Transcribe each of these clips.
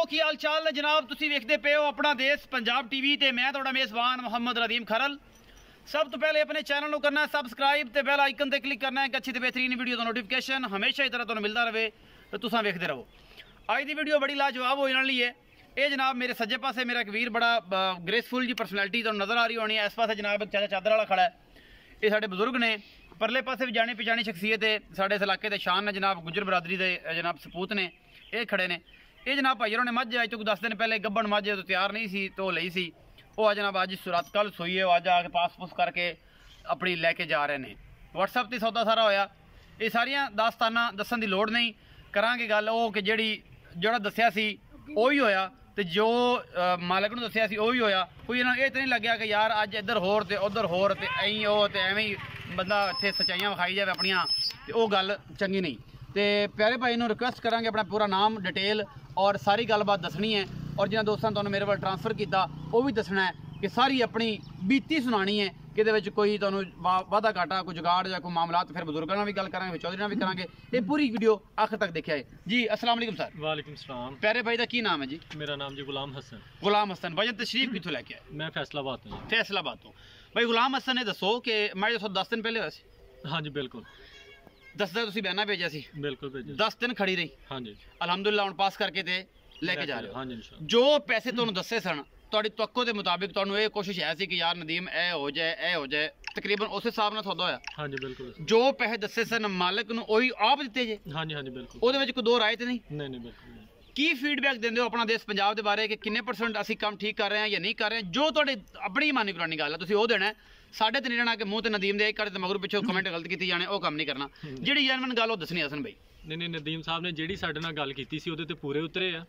की हाल चाल जनाब, तुसी वेखदे पे हो अपना देश पंजाब टीवी ते मैं तुहाडा मेज़बान मोहम्मद रदीम खरल। सब तो पहले अपने चैनल को करना है सबसक्राइब ते बेल आइकन ते क्लिक करना है कि अच्छी ते बेहतरीन वीडियो का नोटिफिकेशन हमेशा इस तरह तुहानू मिलता रहे तो तुसां वेखदे रहो। अज की वीडियो बड़ी लाजवाब हो जाने है। ये जनाब मेरे सज्जे पासे मेरा एक वीर बड़ा ग्रेसफुल जी पर्सनैलिटी तुहानू नज़र आ रही होनी है। इस पासे जनाब चाचा चादर वाला खड़ा है, ये साडे बुजुर्ग ने। परले पासे भी जानी पहचानी शख्सियत है, साडे इस इलाके के शान ने जनाब, गुजर बरादरी के जनाब सपूत ने, ये खड़े ने। ये जनाब भाई ने मझ अज तक 10 दिन पहले गब्बन मझ तो तैयार नहीं सी तो लई सी, वो जनाब अज सुरात कल सोई है, अज आके पास पूस करके अपनी लैके जा रहे हैं। व्हाट्सएप से सौदा सारा होया। ये सारिया दास्ताना दसन की लोड़ नहीं, करांगे गल वो कि जोड़ा दसिया सी उही होया ते जो मालिक ने दसिया सी उही होया। कोई इन्होंने ये तो नहीं लग्या कि यार अज इधर होर ते उधर होर ते ऐं वो ते एवें ही बंदा इत्थे सच्चाइयां विखाई जाए अपनियां, ते वो गल चंगी नहीं। तो प्यारे भाई ने रिक्वेस्ट करांगे अपना पूरा नाम डिटेल और सारी गलबात दसनी है, और जिन्होंने दोस्तों ने मेरे वाल ट्रांसफर किया वो भी दसना है कि सारी अपनी बीती सुनानी है कि कोई तुहानू वादा घाटा कोई जुगाड़ या कोई मामला। फिर बुजुर्गों नाल भी गल करांगे, चौधरी नाल भी करांगे। ये पूरी वीडियो आखिर तक देखिए जी। अस्सलाम वालेकुम सर। वालेकुम सलाम। प्यारे भाई का की नाम है जी? मेरा नाम जी गुलाम हसन। गुलाम हसन भाई, तशरीफ कितों लैके आए? मैं फैसलाबाद तो। फैसलाबाद तो भाई गुलाम हसन ने दसो कि मैं जो 10 दिन पहले होया सी। हाँ जी बिल्कुल। दसदा तुसीं बयाना भेजा सी? बिल्कुल भेजा। 10 दिन खड़ी रही। हाँ जी अलहमदुलिल्लाह हुण पास करके ते लेके जा रहे हो। हाँ जी इंशाअल्लाह। जो पैसे तुहानू दसे सन तुहाडी तवक्को के मुताबिक तुहानू ये कोशिश है सी कि यार नदीम ए हो जाए, तकरीबन उस हिसाब नाल सौदा होया? हाँ जी बिल्कुल। जो पैसे दसे सन मालिक नू ओही आप दिते जे? हाँ जी बिल्कुल। ओहदे विच कोई दो राय ते नहीं? नहीं बिल्कुल। की फीडबैक देंदे हो अपना देश पंजाब के बारे कि किन्ने % असीं काम ठीक कर रहे हैं या नहीं कर रहे हैं? जो तुहाडी अपनी मानी पुरानी गल है तुसीं ओह देना है, साढ़े ते नहीं रहना कि मूँह ते नदीम दे कर मगर पिछों कमेंट गलत की जाने, वो काम नहीं करना। जिहड़ी जेनवन गल ओह दसनी हसन भाई। नहीं नदीम साहब ने जिहड़ी साडे नाल गल कीती सी ओहदे ते पूरे उतरे आ,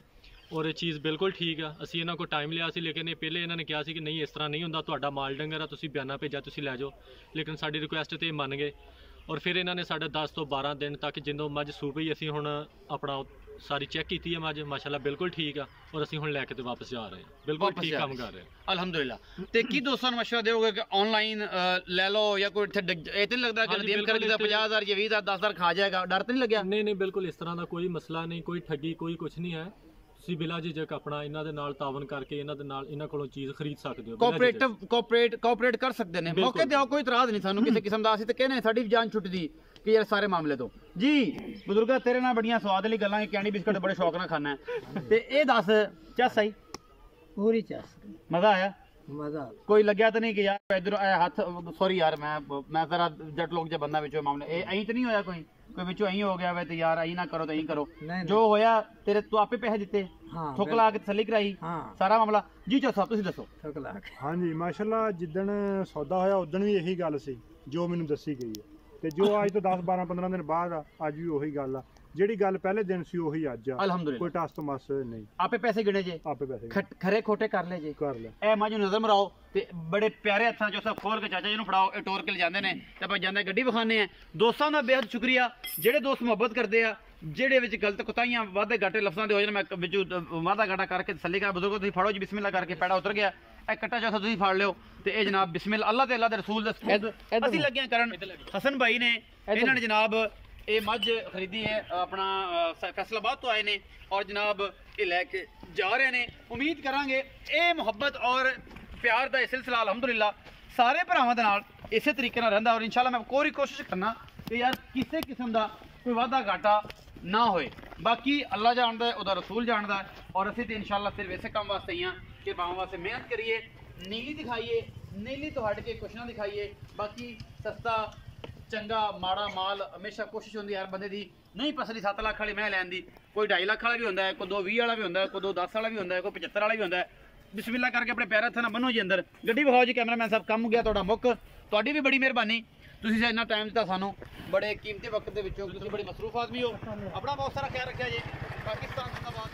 और चीज़ बिल्कुल ठीक है। असीं इन्हां को टाइम लिया सी, लेकिन पहले इन्होंने कहा कि नहीं इस तरह नहीं होंदा, तुहाडा माल डंगर आ, तुसीं बयाना भेजा तुसीं लै जाओ। लेकिन साडी रिक्वेस्ट ते मन गए, और फिर इन्होंने साढ़े 10 तो 12 दिन तक जिंदों मझ सूपी असीं हुण अपना सारी चेक की है मझ, माशाल्लाह बिल्कुल ठीक है, और असीं हुण लैके ते वापस जा रहे हैं, बिल्कुल ठीक काम कर रहे हैं अल्हम्दुलिल्लाह। ते की दोस्तों नूं मशवरा दोगे कि ऑनलाइन ले लो या कोई इत्थे ये तो नहीं लगता कि नदीम करके 50,000 या 20,000 10,000 खा जाएगा? डर तो नहीं लग्या? नहीं बिल्कुल इस तरह का कोई मसला नहीं, कोई ठगी कोई कुछ नहीं है। ਤੁਸੀਂ ਬਿਲਾ ਝਿਜਕ ਆਪਣਾ ਇਹਨਾਂ ਦੇ ਨਾਲ ਤਾਵਨ ਕਰਕੇ ਇਹਨਾਂ ਕੋਲੋਂ ਚੀਜ਼ ਖਰੀਦ ਸਕਦੇ ਹੋ। ਕੋਆਪਰੇਟ ਕਰ ਸਕਦੇ ਨੇ, ਮੌਕੇ ਤੇ ਕੋਈ ਇਤਰਾਜ਼ ਨਹੀਂ ਸਾਨੂੰ ਕਿਸੇ ਕਿਸਮ ਦਾ। ਅਸੀਂ ਤੇ ਕਹਿੰਦੇ ਸਾਡੀ ਜਾਨ ਛੁੱਟਦੀ ਕਿ ਯਾਰ ਸਾਰੇ ਮਾਮਲੇ ਤੋਂ ਜੀ। ਬਜ਼ੁਰਗਾ ਤੇਰੇ ਨਾਲ ਬੜੀਆਂ ਸਵਾਦ ਵਾਲੀ ਗੱਲਾਂ, ਕੈਂਡੀ ਬਿਸਕਟ ਬੜੇ ਸ਼ੌਕ ਨਾਲ ਖਾਣਾ ਤੇ ਇਹ ਦੱਸ ਚੱਸ ਆਈ? पूरी चस ਮਜ਼ਾ ਆਇਆ? मजा कोई लग्या तो नहीं कि यार इधर हाथ सॉरी यार मैं जरा जट लोग जो बंदा विचो मामले अं तो नहीं होया कोई विचो अं हो गया वे तो यार अं ना करो तो अं करो जो होया तेरे तू आपे पैसे दिते? हाँ, थुक ला के तसल्ली कराई? हाँ। सारा मामला जी चो साहब तुसीं दसो। थुक ला के हाँ जी माशाल्लाह, जिद्दन सौदा होया उदन भी यही गल सी जो मैनूं दसी गई है, ते जो अज तो 10 12 15 दिन बाद अज भी उही गल आ, ਜਿਹੜੀ ਗੱਲ ਪਹਿਲੇ ਦਿਨ ਸੀ ਉਹੀ ਅੱਜ ਆ। ਅਲਹਮਦੁਲਿਲਾ ਕੋਈ ਟਸ ਤਮਸ ਨਹੀਂ। ਆਪੇ ਪੈਸੇ ਗਿਣੇ ਜੇ? ਆਪੇ ਪੈਸੇ ਖਰੇ ਖੋਟੇ ਕਰ ਲੈ ਜੇ? ਕਰ ਲੈ। ਇਹ ਮਾਜੂ ਨਜ਼ਰ ਮਰਾਓ ਤੇ ਬੜੇ ਪਿਆਰੇ ਹੱਥਾਂ ਚੋਂ ਸਭ ਖੋਲ ਕੇ ਚਾਚਾ ਜੀ ਨੂੰ ਫੜਾਓ, ਇਹ ਟੋਰ ਕੇ ਲਿਜਾਂਦੇ ਨੇ ਤੇ ਆਪਾਂ ਜਾਂਦੇ ਗੱਡੀ ਵਿਖਾਣੇ ਆ। ਦੋਸਤਾਂ ਦਾ ਬੇਹੱਦ ਸ਼ੁਕਰੀਆ ਜਿਹੜੇ ਦੋਸਤ ਮੁਹੱਬਤ ਕਰਦੇ ਆ, ਜਿਹੜੇ ਵਿੱਚ ਗਲਤ ਕੁਤਾਈਆਂ ਵਾਧੇ ਘਾਟੇ ਲਫ਼ਜ਼ਾਂ ਦੇ ਹੋ ਜਾਣ ਮੈਂ ਵਿੱਚ ਵਾਧਾ ਘਾਟਾ ਕਰਕੇ ਤਸੱਲੀ ਕਰ। ਬਜ਼ੁਰਗੋ ਤੁਸੀਂ ਫੜੋ ਜੀ, ਬਿਸਮਿਲ੍ਲਾ ਕਰਕੇ ਪੈੜਾ ਉਤਰ ਗਿਆ। ਇਹ ਕੱਟਾ ਚੌਥਾ ਤੁਸੀਂ ਫੜ ਲਿਓ ਤੇ ਇਹ ਜਨਾਬ ਬਿਸਮਿਲ੍ਲਾ ਅੱਲਾਹ ਤੇ ਅੱਲਾਹ ਦੇ ਰਸੂਲ ਦੇ ਅਸੀਂ ਲੱਗਿਆ ਕਰਨ। ਹਸਨ ਭਾਈ ਨੇ ਇਹਨਾਂ ਨੇ ਜਨਾਬ ये मझ खरीदी है अपना फैसलाबाद तो आए ने, और जनाब ये लैके जा रहे हैं। उम्मीद करांगे ये मुहब्बत और प्यार का सिलसिला अल्हम्दुलिल्लाह सारे भरावां दे नाल इस तरीके नाल रहिंदा, और इंशाल्लाह मैं पूरी कोशिश करना कि यार किसी किस्म का कोई वाधा घाटा ना होए। बाकी अल्लाह जानदा है, उहदा रसूल जानदा है, और असीं ते इंशाल्लाह सिर्फ इस काम वास्ते ही हां कि भावां वास्ते मेहनत करिए, नीली दिखाइए, नीली तो हट के कुछ ना दिखाइए। बाकी सस्ता चंगा माड़ा माल हमेशा कोशिश होंदी हर बंदे दी नहीं पसली। 7 लाख वाली मैं लैन दी, कोई 2.5 लाख वाला भी होंदा है, कोई 2.20 वाला भी होंदा है, कोई 2.10 वाला भी होंदा है, कोई 75 वाला भी होंदा है। बिस्मिल्लाह करके अपने पैर हत्थां नाल बन्नो जी अंदर। गड्डी विखाओ जी, कैमरामैन साहब कम गया तुहाडा मुक। तुहाडी भी बड़ी मेहरबानी, तुसीं इन्ना टाइम दित्ता सानू बड़े कीमती वक्त दे विचों। तुसीं बड़ी मसरूफ आदमी हो, अपना बहुत सारा ख्याल रखिया जी। पाकिस्तान जिंदाबाद।